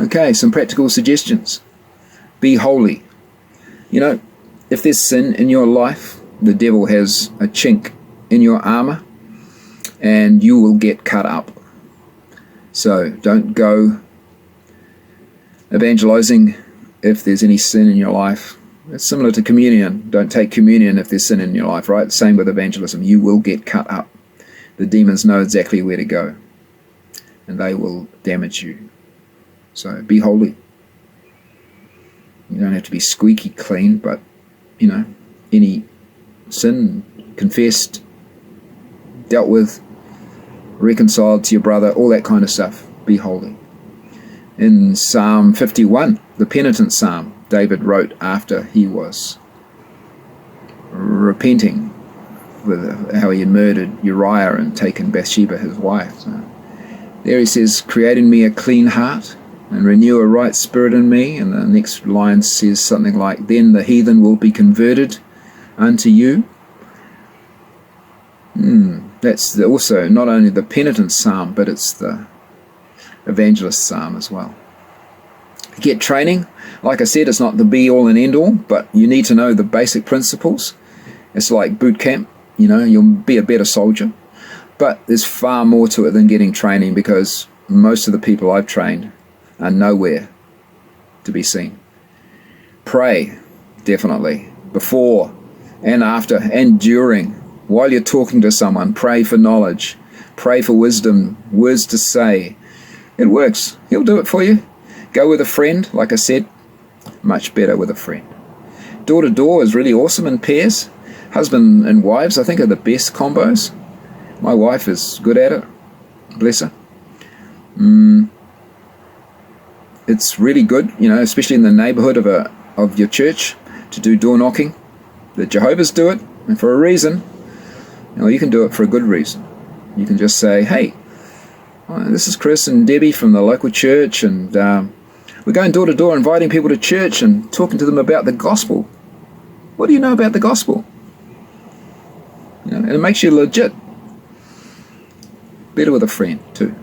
Okay, some practical suggestions. Be holy. You know, if there's sin in your life, the devil has a chink in your armor and you will get cut up. So don't go evangelizing if there's any sin in your life. It's similar to communion. Don't take communion if there's sin in your life, right? Same with evangelism. You will get cut up. The demons know exactly where to go and they will damage you. So be holy. You don't have to be squeaky clean, but, you know, any sin confessed, dealt with, reconciled to your brother, all that kind of stuff. Be holy. In Psalm 51, the penitent psalm, David wrote after he was repenting with how he had murdered Uriah and taken Bathsheba, his wife. So there he says, create in me a clean heart and renew a right spirit in me. And the next line says something like, then the heathen will be converted unto you. That's also not only the penitent psalm, but it's the evangelist psalm as well. Get training. Like I said, it's not the be-all and end-all, but you need to know the basic principles. It's like boot camp. You know, you'll be a better soldier. But there's far more to it than getting training, because most of the people I've trained are nowhere to be seen. Pray, definitely, before and after and during. While you're talking to someone, pray for knowledge. Pray for wisdom, words to say. It works. He'll do it for you. Go with a friend, like I said. Much better with a friend. Door to door is really awesome in pairs. Husband and wives, I think, are the best combos. My wife is good at it. Bless her. It's really good, you know, especially in the neighborhood of your church, to do door knocking. The Jehovah's do it, and for a reason. You know, you can do it for a good reason. You can just say, hey, this is Chris and Debbie from the local church, and we're going door to door inviting people to church and talking to them about the gospel. What do you know about the gospel? You know, and it makes you legit. Better with a friend too.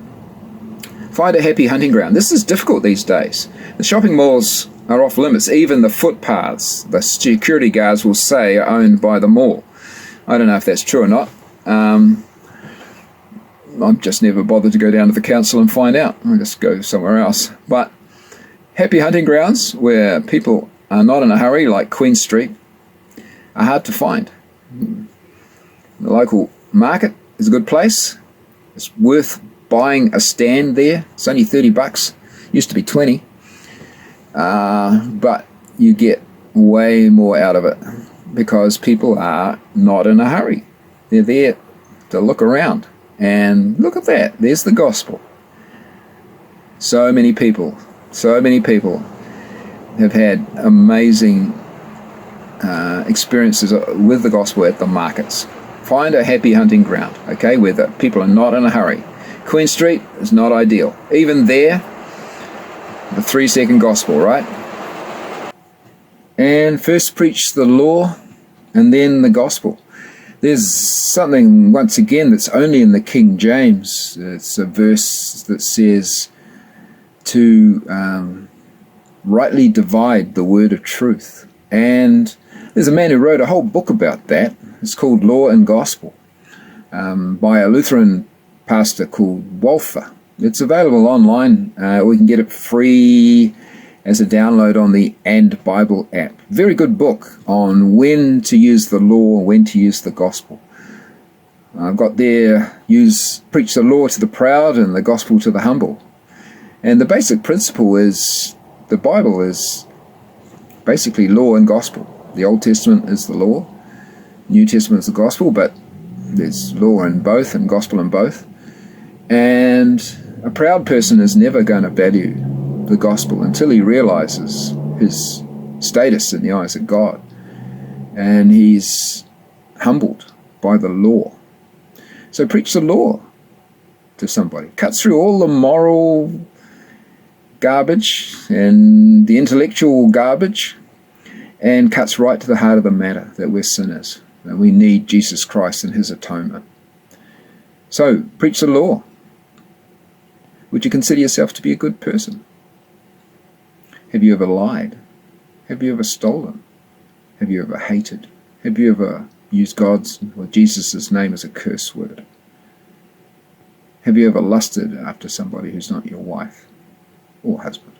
Find a happy hunting ground. This is difficult these days. The shopping malls are off limits. Even the footpaths, the security guards will say, are owned by the mall. I don't know if that's true or not. I've just never bothered to go down to the council and find out. I'll just go somewhere else. But happy hunting grounds where people are not in a hurry, like Queen Street, are hard to find. The local market is a good place. It's worth buying a stand there. It's only $30. Used to be 20. But you get way more out of it because people are not in a hurry. They're there to look around. And look at that. There's the gospel. So many people have had amazing experiences with the gospel at the markets. Find a happy hunting ground, okay, where the people are not in a hurry. Queen Street is not ideal. Even there, the 3-second gospel, right? And first preach the law and then the gospel. There's something, once again, that's only in the King James. It's a verse that says to rightly divide the word of truth. And there's a man who wrote a whole book about that. It's called Law and Gospel, by a Lutheran pastor called Wolfer. It's available online. We can get it free as a download on the And Bible app. Very good book on when to use the law, when to use the gospel. I've got there, preach the law to the proud and the gospel to the humble. And the basic principle is, the Bible is basically law and gospel. The Old Testament is the law, New Testament is the gospel, but there's law in both and gospel in both. And a proud person is never going to value the gospel until he realizes his status in the eyes of God, and he's humbled by the law. So preach the law to somebody. Cut through all the moral garbage and the intellectual garbage, and cuts right to the heart of the matter, that we're sinners, that we need Jesus Christ and his atonement. So preach the law. Would you consider yourself to be a good person? Have you ever lied? Have you ever stolen? Have you ever hated? Have you ever used God's or Jesus' name as a curse word? Have you ever lusted after somebody who's not your wife or husband?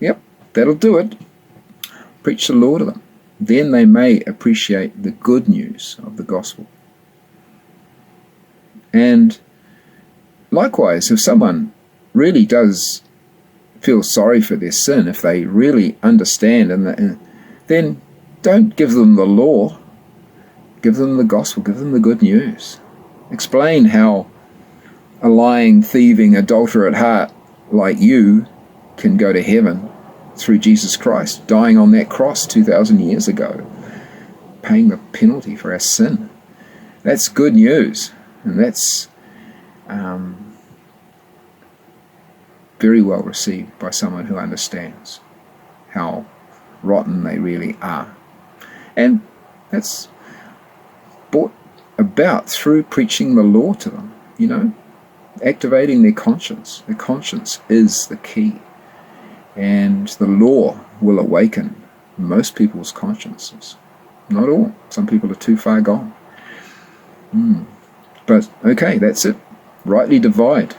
Yep, that'll do it. Preach the law to them. Then they may appreciate the good news of the gospel. And likewise, if someone really does feel sorry for their sin, if they really understand, then don't give them the law. Give them the gospel. Give them the good news. Explain how a lying, thieving, adulterer at heart like you can go to heaven through Jesus Christ, dying on that cross 2,000 years ago, paying the penalty for our sin. That's good news, and that's very well received by someone who understands how rotten they really are. And that's brought about through preaching the law to them, activating their conscience. Their conscience is the key. And the law will awaken most people's consciences. Not all. Some people are too far gone. But, okay, that's it. Rightly divide.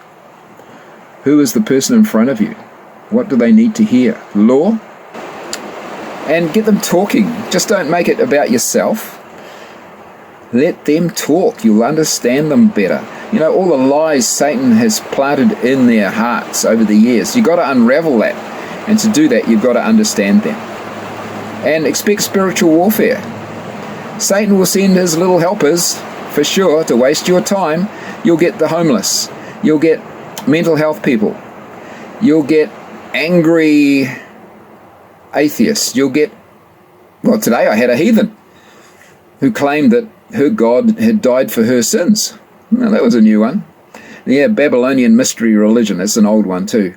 Who is the person in front of you? What do they need to hear? Law? And get them talking. Just don't make it about yourself. Let them talk. You'll understand them better. All the lies Satan has planted in their hearts over the years, you've got to unravel that. And to do that, you've got to understand them. And expect spiritual warfare. Satan will send his little helpers, for sure, to waste your time. You'll get the homeless. You'll get mental health people. You'll get angry atheists. You'll get... Well, today I had a heathen who claimed that her God had died for her sins. Well, that was a new one. Yeah, Babylonian mystery religion. That's an old one too.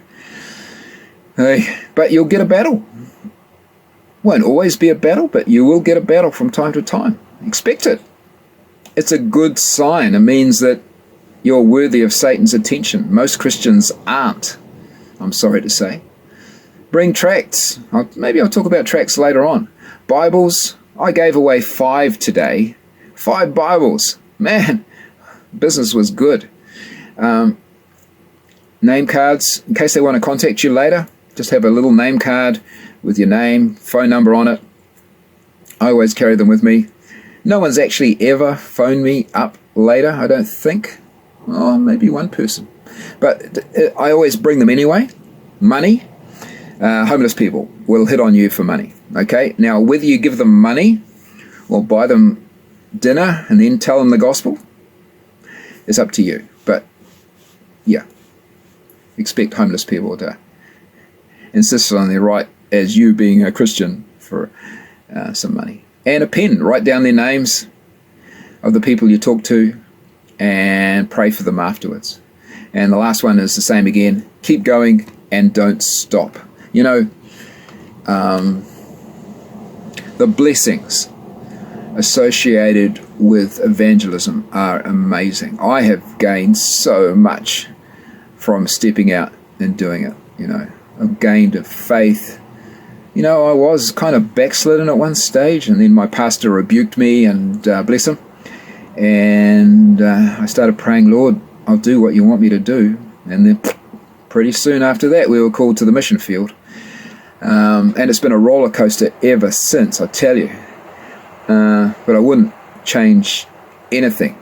But you'll get a battle. Won't always be a battle, but you will get a battle from time to time. Expect it. It's a good sign. It means that you're worthy of Satan's attention. Most Christians aren't, I'm sorry to say. Bring tracts. Maybe I'll talk about tracts later on. Bibles. I gave away 5 today. 5 Bibles. Man, business was good. Name cards, in case they want to contact you later. Just have a little name card with your name, phone number on it. I always carry them with me. No one's actually ever phoned me up later, I don't think. Oh, maybe one person. But I always bring them anyway. Money. Homeless people will hit on you for money. Okay? Now, whether you give them money or buy them dinner and then tell them the gospel, it's up to you. But, yeah. Expect homeless people to insist on their right as you being a Christian for some money. And a pen. Write down their names of the people you talk to and pray for them afterwards. And the last one is the same again. Keep going and don't stop. The blessings associated with evangelism are amazing. I have gained so much from stepping out and doing it. I've gained a faith. I was kind of backslidden at one stage, and then my pastor rebuked me, and bless him. And I started praying, Lord, I'll do what you want me to do. And then pretty soon after that, we were called to the mission field. And it's been a roller coaster ever since, I tell you. But I wouldn't change anything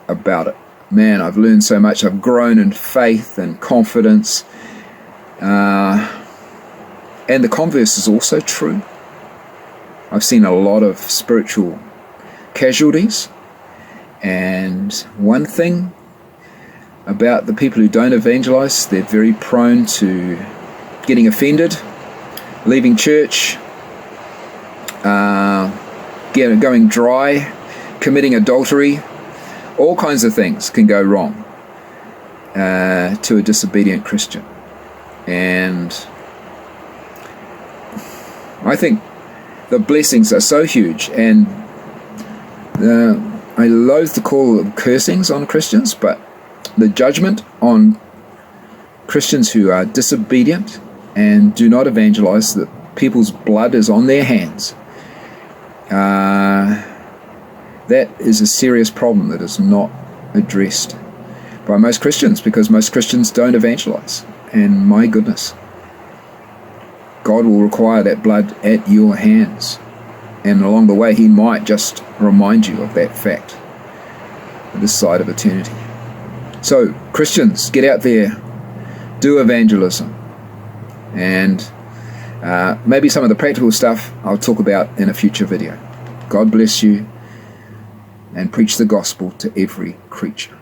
about it. Man, I've learned so much. I've grown in faith and confidence. And the converse is also true. I've seen a lot of spiritual casualties. And one thing about the people who don't evangelize, they're very prone to getting offended, leaving church, going dry, committing adultery. All kinds of things can go wrong to a disobedient Christian. And I think the blessings are so huge, and I loathe to call them cursings on Christians, but the judgment on Christians who are disobedient and do not evangelize, that people's blood is on their hands, that is a serious problem that is not addressed by most Christians, because most Christians don't evangelize. And my goodness, God will require that blood at your hands. And along the way, he might just remind you of that fact this side of eternity. So, Christians, get out there, do evangelism. And maybe some of the practical stuff I'll talk about in a future video. God bless you, and preach the gospel to every creature.